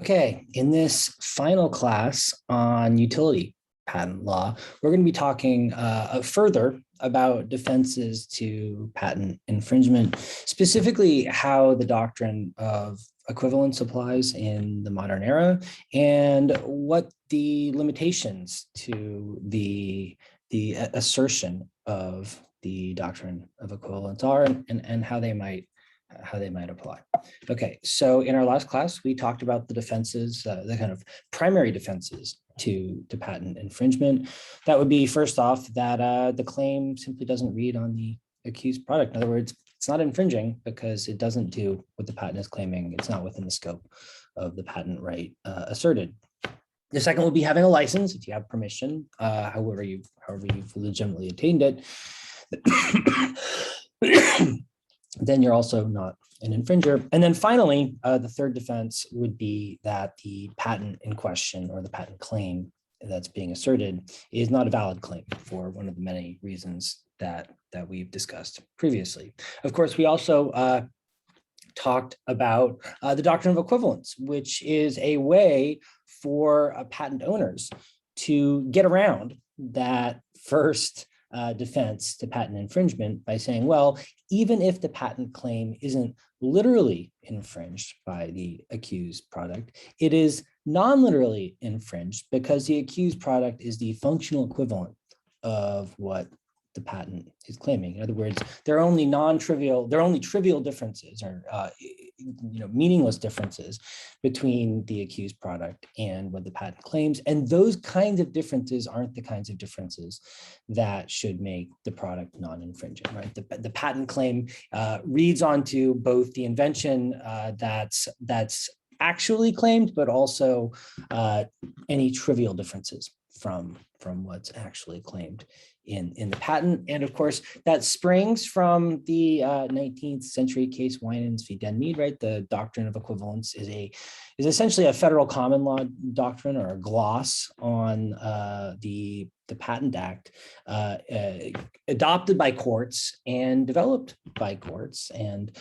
Okay, in this final class on utility patent law, we're going to be talking further about defenses to patent infringement, specifically how the doctrine of equivalence applies in the modern era and what the limitations to the assertion of the doctrine of equivalence are and how they might apply. Okay, so in our last class, we talked about the defenses, the kind of primary defenses to patent infringement. That would be, first off, that the claim simply doesn't read on the accused product. In other words, it's not infringing because it doesn't do what the patent is claiming. It's not within the scope of the patent right asserted. The second would be having a license if you have permission, however you've legitimately obtained it. Then you're also not an infringer. And then finally, the third defense would be that the patent in question or the patent claim that's being asserted is not a valid claim for one of the many reasons that we've discussed previously. Of course, we also talked about the doctrine of equivalence, which is a way for patent owners to get around that first defense to patent infringement by saying, well, even if the patent claim isn't literally infringed by the accused product, it is non-literally infringed because the accused product is the functional equivalent of what the patent is claiming. In other words, there are only trivial differences or meaningless differences between the accused product and what the patent claims. And those kinds of differences aren't the kinds of differences that should make the product non-infringing, right? The patent claim reads onto both the invention that's actually claimed, but also any trivial differences from what's actually claimed in the patent. And of course, that springs from the 19th century case Winans v. Denmead, right? The doctrine of equivalence is essentially a federal common law doctrine or a gloss on the Patent Act, adopted by courts and developed by courts. And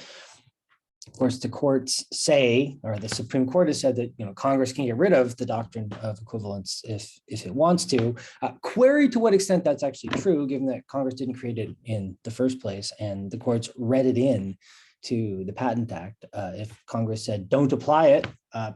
of course, the courts say, or the Supreme Court has said that Congress can get rid of the doctrine of equivalence if it wants to. Query to what extent that's actually true, given that Congress didn't create it in the first place, and the courts read it in to the Patent Act. If Congress said don't apply it,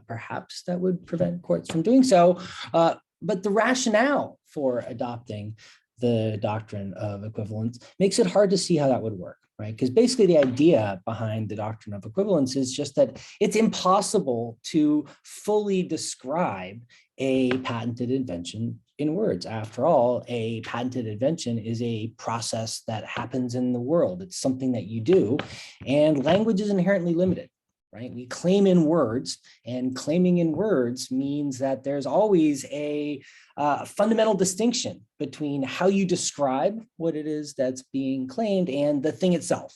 perhaps that would prevent courts from doing so. But the rationale for adopting the doctrine of equivalence makes it hard to see how that would work. Right? Because basically the idea behind the doctrine of equivalence is just that it's impossible to fully describe a patented invention in words. After all, a patented invention is a process that happens in the world. It's something that you do, and language is inherently limited. Right? We claim in words, and claiming in words means that there's always a fundamental distinction between how you describe what it is that's being claimed and the thing itself,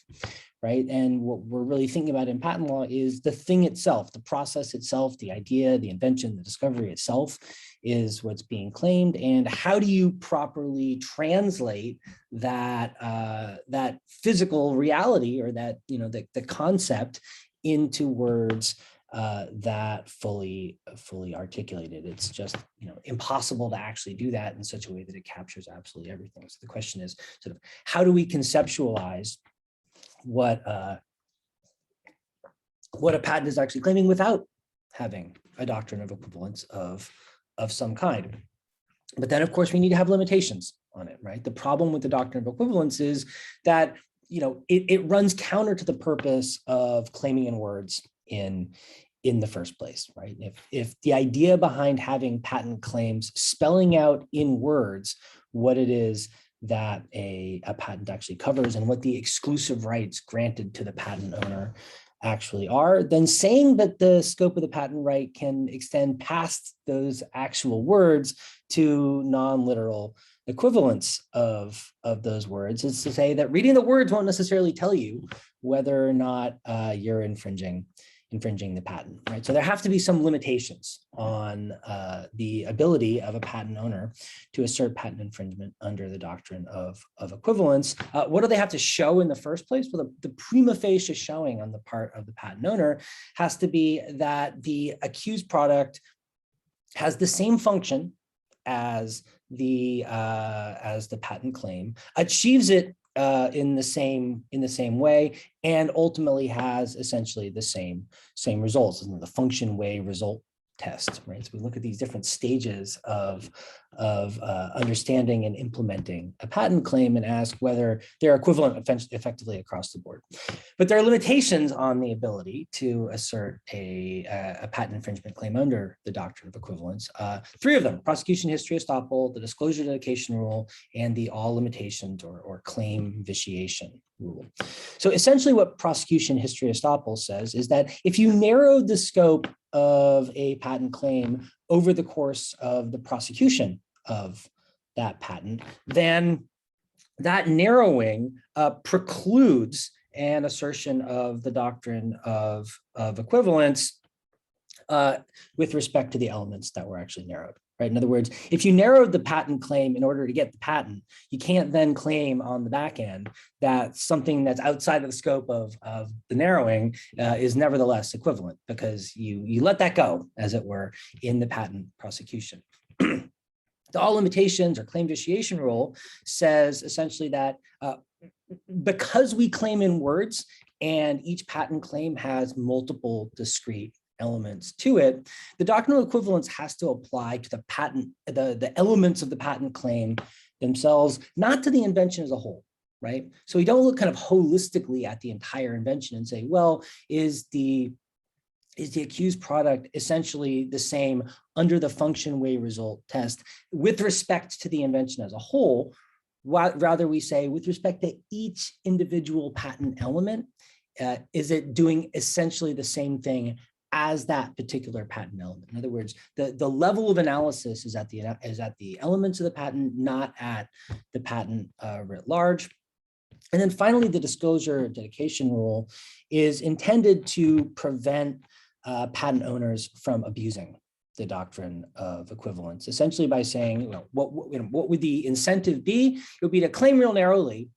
right? And what we're really thinking about in patent law is the thing itself, the process itself, the idea, the invention, the discovery itself is what's being claimed. And how do you properly translate that that physical reality or that the concept into words that fully articulated? It's just impossible to actually do that in such a way that it captures absolutely everything. So the question is sort of how do we conceptualize what a patent is actually claiming without having a doctrine of equivalence of some kind? But then of course we need to have limitations on it, right? The problem with the doctrine of equivalence is that it runs counter to the purpose of claiming in words in the first place, right? If the idea behind having patent claims spelling out in words what it is that a patent actually covers and what the exclusive rights granted to the patent owner actually are, then saying that the scope of the patent right can extend past those actual words to non-literal equivalence of those words is to say that reading the words won't necessarily tell you whether or not you're infringing infringing the patent, right? So there have to be some limitations on the ability of a patent owner to assert patent infringement under the doctrine of equivalence. What do they have to show in the first place? Well, the prima facie showing on the part of the patent owner has to be that the accused product has the same function as the patent claim, achieves it in the same way, and ultimately has essentially the same results, the function way result test, right? So we look at these different stages of understanding and implementing a patent claim and ask whether they're equivalent effectively across the board. But there are limitations on the ability to assert a patent infringement claim under the doctrine of equivalence. 3 of them: prosecution history estoppel, the disclosure dedication rule, and the all limitations or claim vitiation rule. So essentially what prosecution history estoppel says is that if you narrow the scope of a patent claim over the course of the prosecution of that patent, then that narrowing precludes an assertion of the doctrine of equivalence with respect to the elements that were actually narrowed. Right? In other words, if you narrowed the patent claim in order to get the patent, you can't then claim on the back end that something that's outside of the scope of the narrowing is nevertheless equivalent, because you let that go, as it were, in the patent prosecution. The all limitations or claim vitiation rule says essentially that because we claim in words and each patent claim has multiple discrete elements to it, the doctrine of equivalence has to apply to the patent, the elements of the patent claim themselves, not to the invention as a whole, right? So we don't look kind of holistically at the entire invention and say, well, is the accused product essentially the same under the function way result test with respect to the invention as a whole? Rather, we say with respect to each individual patent element, is it doing essentially the same thing as that particular patent element? In other words, the level of analysis is at the elements of the patent, not at the patent writ large. And then finally, the disclosure dedication rule is intended to prevent patent owners from abusing the doctrine of equivalence, essentially by saying, you know, what would the incentive be? It would be to claim real narrowly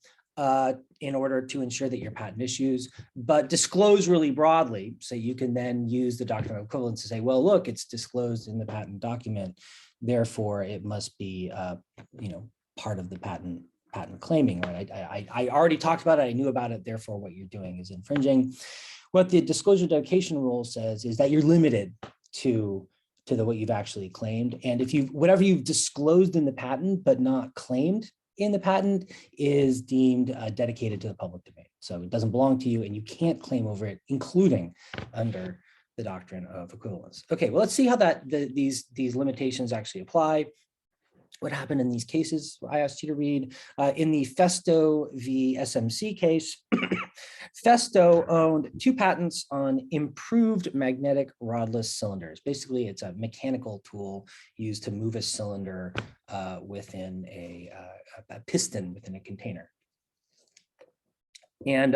in order to ensure that your patent issues, but disclose really broadly, so you can then use the doctrine of equivalence to say, well, look, it's disclosed in the patent document, therefore it must be, you know, part of the patent claiming, right? I already talked about it, I knew about it, therefore what you're doing is infringing. What the disclosure dedication rule says is that you're limited to what you've actually claimed, and if whatever you've disclosed in the patent but not claimed in the patent is deemed dedicated to the public domain. So it doesn't belong to you and you can't claim over it, including under the doctrine of equivalence. Okay, well, let's see how these limitations actually apply. What happened in these cases I asked you to read. In the Festo v. SMC case, Festo owned 2 patents on improved magnetic rodless cylinders. Basically, it's a mechanical tool used to move a cylinder within a piston within a container. And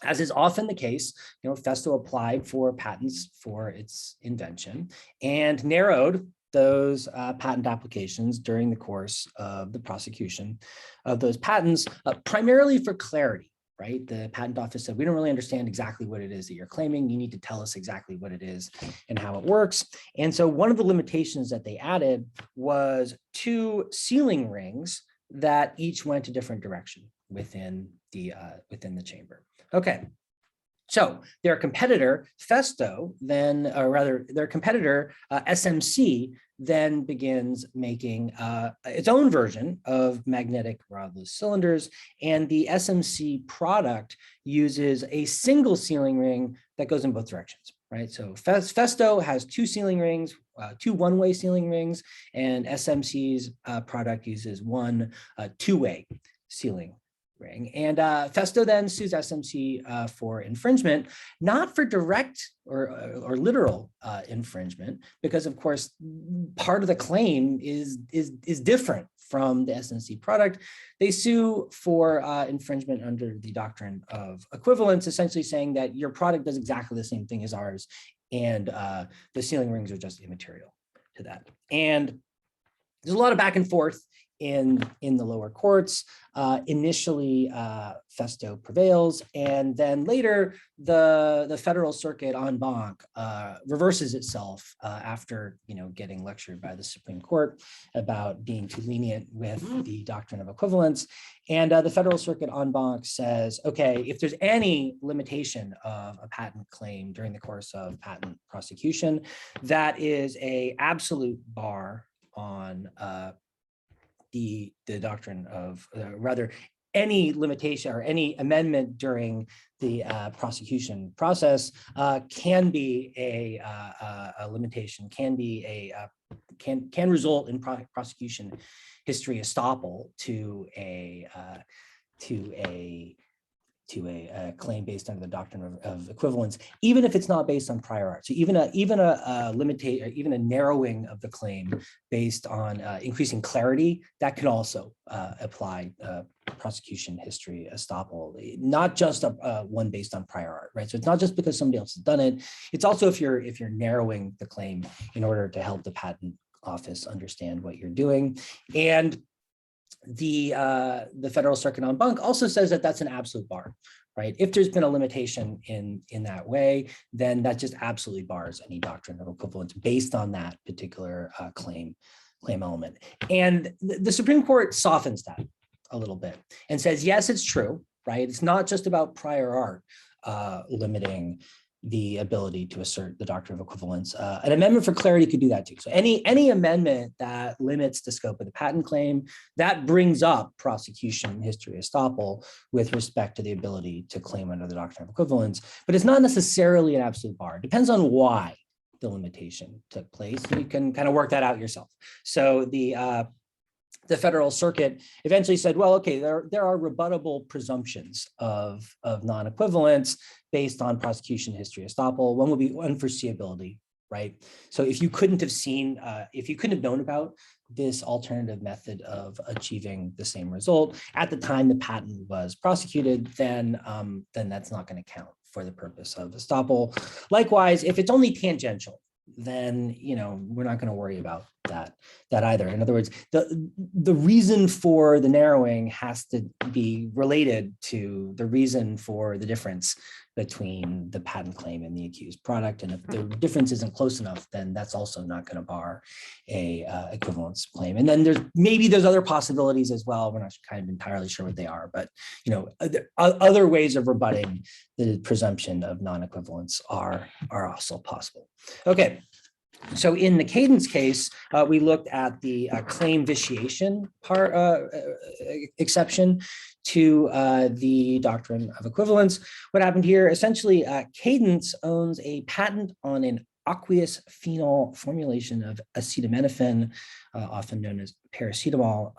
as is often the case, you know, Festo applied for patents for its invention and narrowed those patent applications during the course of the prosecution of those patents, primarily for clarity, right? The patent office said, we don't really understand exactly what it is that you're claiming. You need to tell us exactly what it is and how it works. And so one of the limitations that they added was 2 sealing rings that each went a different direction within the chamber. Okay. So their competitor, Festo, then, or rather their competitor, SMC, then begins making its own version of magnetic rodless cylinders. And the SMC product uses a single sealing ring that goes in both directions, right? So Festo has 2 sealing rings, 2 one-way sealing rings, and SMC's product uses 1 two-way sealing ring. And Festo then sues SMC for infringement, not for direct or literal infringement, because of course part of the claim is different from the SNC product, they sue for infringement under the doctrine of equivalence, essentially saying that your product does exactly the same thing as ours, and the sealing rings are just immaterial to that. And there's a lot of back and forth in the lower courts. Initially, Festo prevails, and then later the Federal Circuit en banc reverses itself after getting lectured by the Supreme Court about being too lenient with the doctrine of equivalence. And the Federal Circuit en banc says, okay, if there's any limitation of a patent claim during the course of patent prosecution, that is an absolute bar on the doctrine of, rather, any limitation or any amendment during the prosecution process can be a limitation, can result in prosecution history estoppel to a claim based under the doctrine of equivalence, even if it's not based on prior art. So even a narrowing of the claim based on increasing clarity, that can also apply prosecution history estoppel, not just one based on prior art, right? So it's not just because somebody else has done it. It's also if you're narrowing the claim in order to help the patent office understand what you're doing. And the Federal Circuit en banc also says that that's an absolute bar, right? If there's been a limitation in that way, then that just absolutely bars any doctrine of equivalence based on that particular claim element. And the Supreme Court softens that a little bit and says, yes, it's true, right? It's not just about prior art limiting the ability to assert the doctrine of equivalence. An amendment for clarity could do that too. So any amendment that limits the scope of the patent claim, that brings up prosecution history estoppel with respect to the ability to claim under the doctrine of equivalence, but it's not necessarily an absolute bar. It depends on why the limitation took place. You can kind of work that out yourself. So the Federal Circuit eventually said, well, okay, there are rebuttable presumptions of non-equivalence based on prosecution history estoppel. One would be unforeseeability, right? So if you couldn't have known about this alternative method of achieving the same result at the time the patent was prosecuted, then that's not going to count for the purpose of estoppel. Likewise, if it's only tangential, then we're not going to worry about that either. In other words, the reason for the narrowing has to be related to the reason for the difference between the patent claim and the accused product. And if the difference isn't close enough, then that's also not going to bar a equivalence claim. And then there's other possibilities as well. We're not kind of entirely sure what they are, but other ways of rebutting the presumption of non-equivalence are also possible. Okay. So in the Cadence case, we looked at the claim vitiation part exception to the doctrine of equivalence. What happened here? Essentially, Cadence owns a patent on an aqueous phenol formulation of acetaminophen, often known as paracetamol,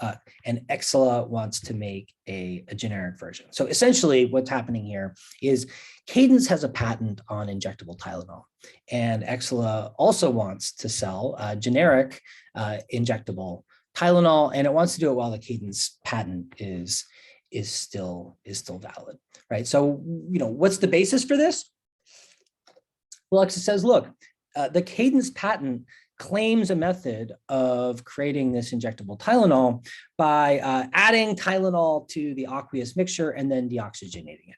and Exela wants to make a generic version. So essentially what's happening here is Cadence has a patent on injectable Tylenol, and Exela also wants to sell generic injectable Tylenol, and it wants to do it while the Cadence patent is still valid, right? So, what's the basis for this? Well, Exela says, look, the Cadence patent claims a method of creating this injectable Tylenol by adding Tylenol to the aqueous mixture and then deoxygenating it.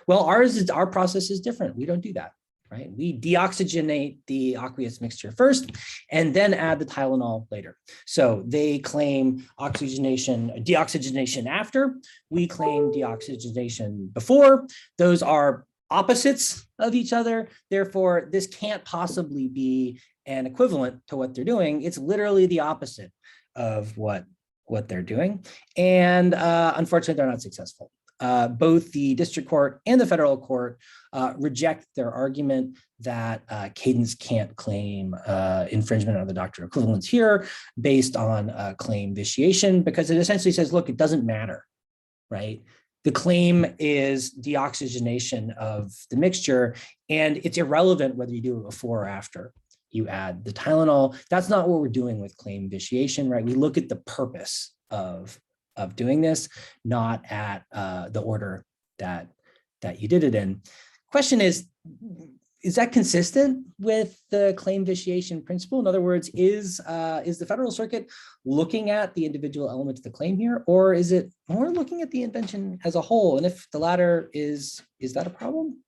Well, our process is different. We don't do that, right? We deoxygenate the aqueous mixture first and then add the Tylenol later. So they claim deoxygenation after. We claim deoxygenation before. Those are opposites of each other. Therefore, this can't possibly be an equivalent to what they're doing. It's literally the opposite of what they're doing. And unfortunately, they're not successful. Both the district court and the federal court reject their argument that Cadence can't claim infringement of the doctrine of equivalence here based on claim vitiation, because it essentially says, look, it doesn't matter, right? The claim is deoxygenation of the mixture, and it's irrelevant whether you do it before or after you add the Tylenol. That's not what we're doing with claim vitiation, right? We look at the purpose of doing this, not at the order that you did it in. Question is that consistent with the claim vitiation principle? In other words, is the Federal Circuit looking at the individual elements of the claim here, or is it more looking at the invention as a whole? And if the latter, is that a problem?